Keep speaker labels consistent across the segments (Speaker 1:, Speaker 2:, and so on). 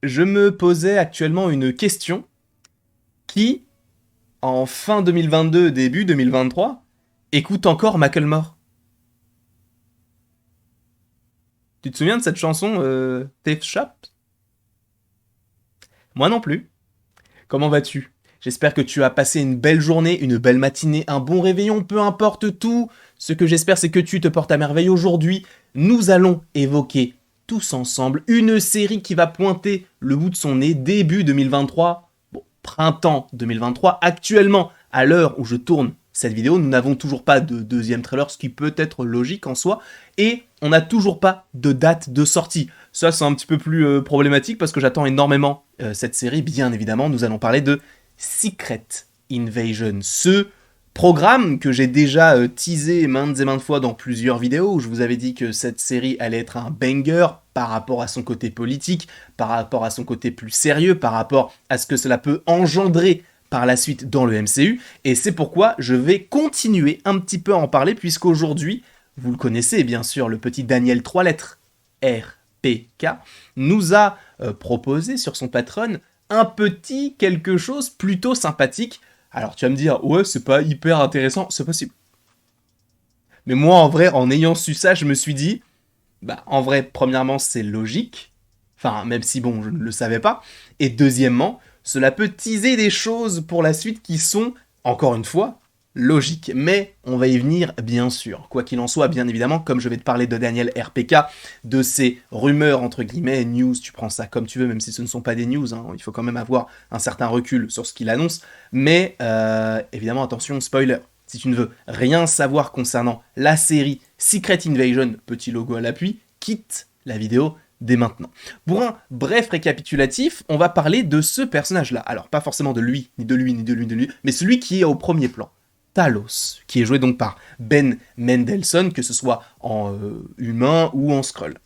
Speaker 1: Je me posais actuellement une question qui, en fin 2022, début 2023, écoute encore Macklemore. Tu te souviens de cette chanson Thrift Shop? Moi non plus. Comment vas-tu? J'espère que tu as passé une belle journée, une belle matinée, un bon réveillon, peu importe tout. Ce que j'espère, c'est que tu te portes à merveille aujourd'hui. Nous allons évoquer tous ensemble une série qui va pointer le bout de son nez début 2023, bon, printemps 2023. Actuellement, à l'heure où je tourne cette vidéo, nous n'avons toujours pas de deuxième trailer, ce qui peut être logique en soi, et on n'a toujours pas de date de sortie. Ça, c'est un petit peu plus problématique parce que j'attends énormément cette série. Bien évidemment, nous allons parler de Secret Invasion, ce programme que j'ai déjà teasé maintes et maintes fois dans plusieurs vidéos où je vous avais dit que cette série allait être un banger par rapport à son côté politique, par rapport à son côté plus sérieux, par rapport à ce que cela peut engendrer par la suite dans le MCU, et c'est pourquoi je vais continuer un petit peu à en parler, puisqu'aujourd'hui, vous le connaissez bien sûr, le petit Daniel 3 lettres, RPK, nous a proposé sur son Patreon un petit quelque chose plutôt sympathique. Alors tu vas me dire, ouais, c'est pas hyper intéressant, c'est possible. Mais moi, en vrai, en ayant su ça, je me suis dit, bah, en vrai, premièrement, c'est logique. Enfin, même si, bon, je ne le savais pas. Et deuxièmement, cela peut teaser des choses pour la suite qui sont, encore une fois, logiques. Mais on va y venir, bien sûr. Quoi qu'il en soit, bien évidemment, comme je vais te parler de Daniel RPK, de ces rumeurs, entre guillemets, news, tu prends ça comme tu veux, même si ce ne sont pas des news, hein, il faut quand même avoir un certain recul sur ce qu'il annonce. Mais, évidemment, attention, spoiler. Si tu ne veux rien savoir concernant la série Secret Invasion, petit logo à l'appui, quitte la vidéo dès maintenant. Pour un bref récapitulatif, on va parler de ce personnage-là. Alors, pas forcément de lui, ni de lui, ni de lui, ni de lui, mais celui qui est au premier plan. Talos, qui est joué donc par Ben Mendelsohn, que ce soit en humain ou en Skrull.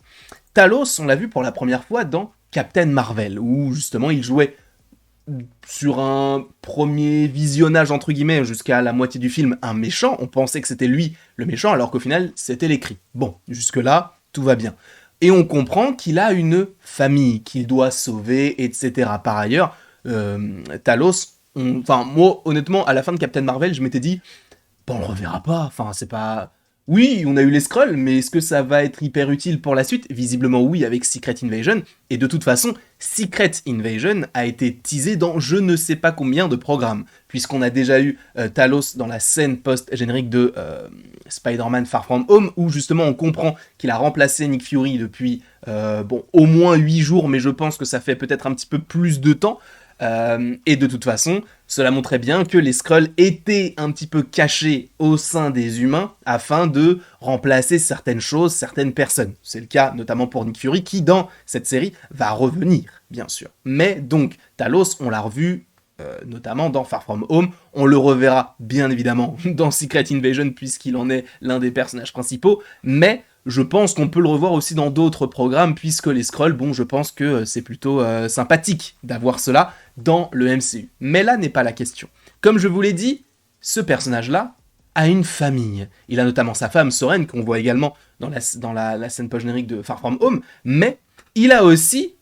Speaker 1: Talos, on l'a vu pour la première fois dans Captain Marvel, où justement il jouait sur un premier visionnage entre guillemets jusqu'à la moitié du film un méchant, on pensait que c'était lui le méchant alors qu'au final c'était l'écrit. Bon, jusque là tout va bien. Et on comprend qu'il a une famille qu'il doit sauver, etc. Par ailleurs, Talos, enfin moi honnêtement à la fin de Captain Marvel je m'étais dit bon, on le reverra pas, enfin c'est pas... Oui, on a eu les scrolls, mais est-ce que ça va être hyper utile pour la suite? Visiblement oui avec Secret Invasion, et de toute façon, Secret Invasion a été teasé dans je ne sais pas combien de programmes, puisqu'on a déjà eu Talos dans la scène post-générique de Spider-Man Far From Home, où justement on comprend qu'il a remplacé Nick Fury depuis, bon, au moins 8 jours, mais je pense que ça fait peut-être un petit peu plus de temps, et de toute façon, cela montrait bien que les Skrulls étaient un petit peu cachés au sein des humains afin de remplacer certaines choses, certaines personnes. C'est le cas notamment pour Nick Fury qui, dans cette série, va revenir, bien sûr. Mais donc, Talos, on l'a revu notamment dans Far From Home. On le reverra bien évidemment dans Secret Invasion puisqu'il en est l'un des personnages principaux. Mais je pense qu'on peut le revoir aussi dans d'autres programmes puisque les Skrulls, bon, je pense que c'est plutôt sympathique d'avoir cela dans le MCU. Mais là n'est pas la question. Comme je vous l'ai dit, ce personnage-là a une famille. Il a notamment sa femme Soren, qu'on voit également dans la scène post-générique de Far From Home, mais il a aussi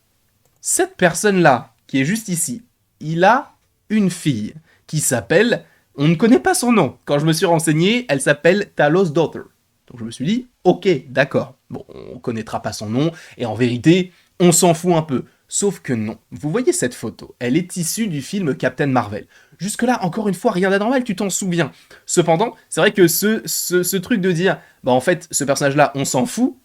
Speaker 1: cette personne-là, qui est juste ici. Il a une fille qui s'appelle... On ne connaît pas son nom. Quand je me suis renseigné, elle s'appelle Talos Daughter. Donc je me suis dit, ok, d'accord. Bon, on connaîtra pas son nom, et en vérité, on s'en fout un peu. Sauf que non. Vous voyez cette photo, elle est issue du film Captain Marvel. Jusque-là, encore une fois, rien d'anormal, tu t'en souviens. Cependant, c'est vrai que ce truc de dire, bah en fait, ce personnage-là, on s'en fout,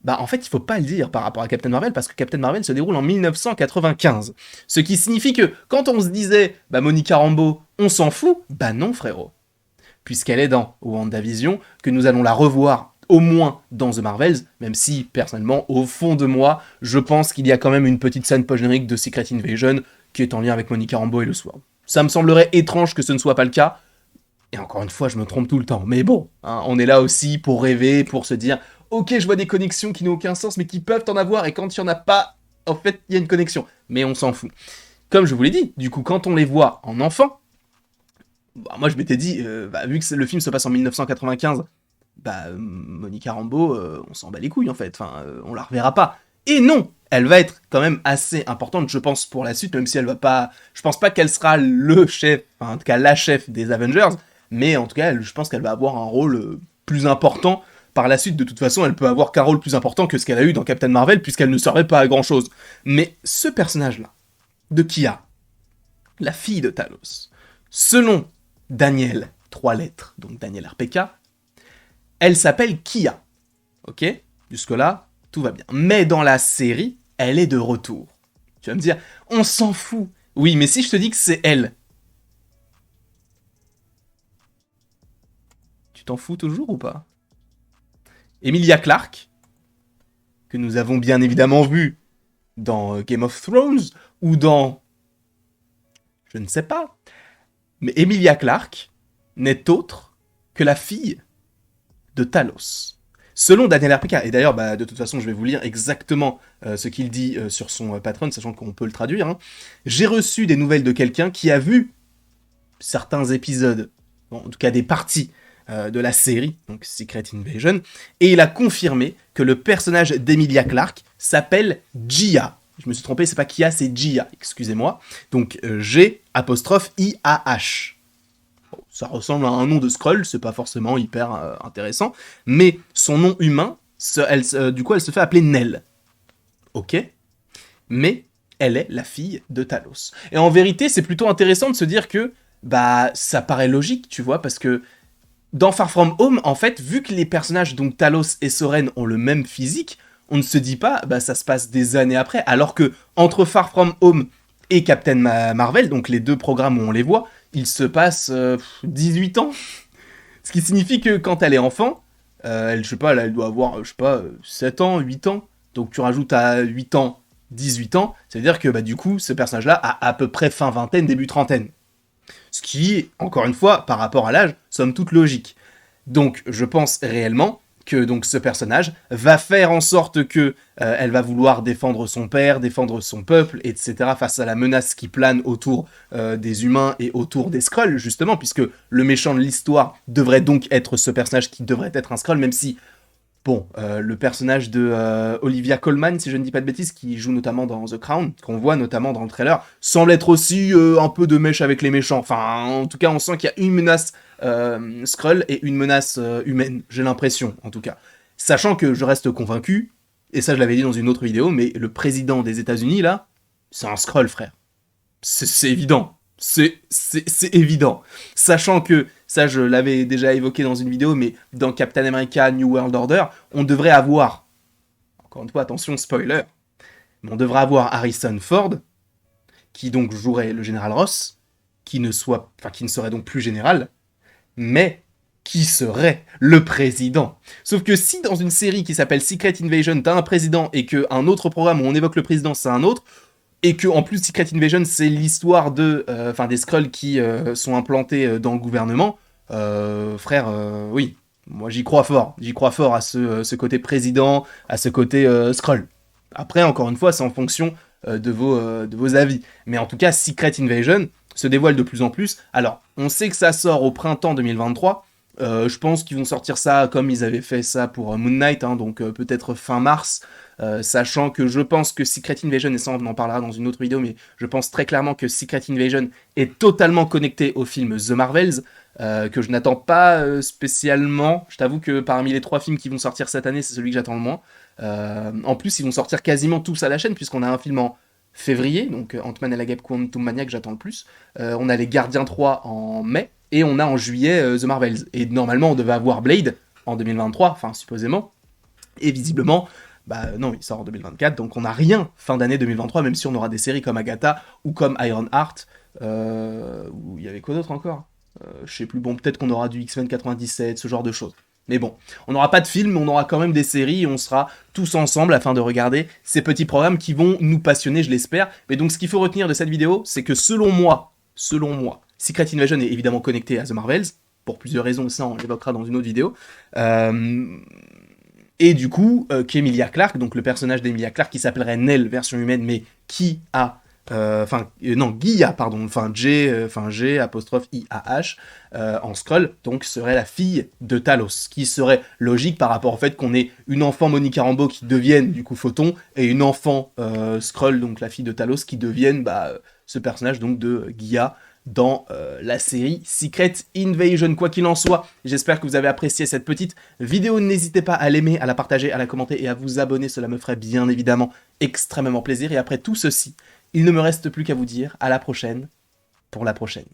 Speaker 1: bah en fait, il faut pas le dire par rapport à Captain Marvel, parce que Captain Marvel se déroule en 1995. Ce qui signifie que, quand on se disait, bah Monica Rambeau, on s'en fout, bah non frérot. Puisqu'elle est dans WandaVision, que nous allons la revoir au moins dans The Marvels, même si, personnellement, au fond de moi, je pense qu'il y a quand même une petite scène post-générique de Secret Invasion qui est en lien avec Monica Rambeau et le Sword. Ça me semblerait étrange que ce ne soit pas le cas, et encore une fois, je me trompe tout le temps, mais bon, hein, on est là aussi pour rêver, pour se dire, ok, je vois des connexions qui n'ont aucun sens, mais qui peuvent en avoir, et quand il n'y en a pas, en fait, il y a une connexion. Mais on s'en fout. Comme je vous l'ai dit, du coup, quand on les voit en enfant, bah, moi je m'étais dit, bah, vu que le film se passe en 1995, bah Monica Rambeau, on s'en bat les couilles en fait, enfin, on la reverra pas. Et non, elle va être quand même assez importante, je pense, pour la suite, même si elle va pas... Je pense pas qu'elle sera le chef, enfin, en tout cas la chef des Avengers, mais en tout cas, je pense qu'elle va avoir un rôle plus important par la suite. De toute façon, elle peut avoir qu'un rôle plus important que ce qu'elle a eu dans Captain Marvel, puisqu'elle ne servait pas à grand-chose. Mais ce personnage-là, de Kia, la fille de Talos, selon Daniel, 3 lettres, donc Daniel RPK, elle s'appelle Kia. Ok? Jusque-là, tout va bien. Mais dans la série, elle est de retour. Tu vas me dire, on s'en fout. Oui, mais si je te dis que c'est elle, tu t'en fous toujours ou pas? Emilia Clarke, que nous avons bien évidemment vu dans Game of Thrones, ou dans... Je ne sais pas. Mais Emilia Clarke n'est autre que la fille de Talos. Selon Daniel RPK, et d'ailleurs, de toute façon, je vais vous lire exactement ce qu'il dit sur son Patreon, sachant qu'on peut le traduire. Hein. J'ai reçu des nouvelles de quelqu'un qui a vu certains épisodes, bon, en tout cas des parties de la série, donc Secret Invasion, et il a confirmé que le personnage d'Emilia Clarke s'appelle Gia. Je me suis trompé, c'est pas Kia, c'est Gia, excusez-moi. Donc G'-I-A-H. Ça ressemble à un nom de Skrull, c'est pas forcément hyper intéressant, mais son nom humain, du coup, elle se fait appeler Nell. Ok? Mais elle est la fille de Talos. Et en vérité, c'est plutôt intéressant de se dire que, ça paraît logique, tu vois, parce que dans Far From Home, en fait, vu que les personnages, donc Talos et Soren, ont le même physique, on ne se dit pas, ça se passe des années après, alors que entre Far From Home et Captain Marvel, donc les deux programmes où on les voit, il se passe 18 ans. Ce qui signifie que quand elle est enfant, elle, je sais pas, là, elle doit avoir, 7 ans, 8 ans. Donc tu rajoutes à 8 ans, 18 ans, ça veut dire que du coup, ce personnage-là a à peu près fin vingtaine, début trentaine. Ce qui, encore une fois, par rapport à l'âge, somme toute logique. Donc je pense réellement que donc ce personnage va faire en sorte que elle va vouloir défendre son père, défendre son peuple, etc. face à la menace qui plane autour des humains et autour des Skrulls, justement, puisque le méchant de l'histoire devrait donc être ce personnage qui devrait être un Skrull, même si, bon, le personnage de Olivia Colman, si je ne dis pas de bêtises, qui joue notamment dans The Crown, qu'on voit notamment dans le trailer, semble être aussi un peu de mèche avec les méchants. Enfin, en tout cas, on sent qu'il y a une menace Skrull et une menace humaine, j'ai l'impression, en tout cas. Sachant que je reste convaincu, et ça je l'avais dit dans une autre vidéo, mais le président des États-Unis là, c'est un Skrull, frère. C'est évident. C'est évident. Sachant que, ça je l'avais déjà évoqué dans une vidéo, mais dans Captain America New World Order, on devrait avoir, encore une fois, attention, spoiler, mais on devrait avoir Harrison Ford, qui donc jouerait le général Ross, qui ne serait donc plus général, mais qui serait le président. Sauf que si dans une série qui s'appelle Secret Invasion, t'as un président et qu'un autre programme où on évoque le président, c'est un autre, et que en plus Secret Invasion, c'est l'histoire des Skrulls qui sont implantés dans le gouvernement, frère, oui, moi j'y crois fort à ce côté président, à ce côté Skrull. Après, encore une fois, c'est en fonction de vos avis. Mais en tout cas, Secret Invasion se dévoile de plus en plus. Alors, on sait que ça sort au printemps 2023. Je pense qu'ils vont sortir ça comme ils avaient fait ça pour Moon Knight, hein, donc peut-être fin mars, sachant que je pense que Secret Invasion, et ça on en parlera dans une autre vidéo, mais je pense très clairement que Secret Invasion est totalement connecté au film The Marvels, que je n'attends pas spécialement. Je t'avoue que parmi les 3 films qui vont sortir cette année, c'est celui que j'attends le moins. En plus, ils vont sortir quasiment tous à la chaîne, puisqu'on a un film en février, donc Ant-Man et la Guêpe Quantum Mania que j'attends le plus. On a les Gardiens 3 en mai, et on a en juillet The Marvels. Et normalement, on devait avoir Blade en 2023, enfin supposément. Et visiblement, non, il sort en 2024, donc on n'a rien fin d'année 2023, même si on aura des séries comme Agatha ou comme Ironheart. Ou il y avait quoi d'autre encore je sais plus, bon, peut-être qu'on aura du X-Men 97, ce genre de choses. Mais bon, on n'aura pas de film, mais on aura quand même des séries et on sera tous ensemble afin de regarder ces petits programmes qui vont nous passionner, je l'espère. Mais donc, ce qu'il faut retenir de cette vidéo, c'est que selon moi, Secret Invasion est évidemment connecté à The Marvels, pour plusieurs raisons, ça on l'évoquera dans une autre vidéo. Et du coup, qu'Emilia Clarke, donc le personnage d'Emilia Clarke qui s'appellerait Nell version humaine, mais qui a non, Giya, pardon, G apostrophe I-A-H, en Skrull, donc serait la fille de Talos, qui serait logique par rapport au fait qu'on ait une enfant Monica Rambeau qui devienne du coup Photon, et une enfant Skrull, donc la fille de Talos, qui devienne ce personnage donc de Giya dans la série Secret Invasion. Quoi qu'il en soit, j'espère que vous avez apprécié cette petite vidéo. N'hésitez pas à l'aimer, à la partager, à la commenter et à vous abonner, cela me ferait bien évidemment extrêmement plaisir. Et après tout ceci, il ne me reste plus qu'à vous dire à la prochaine pour la prochaine.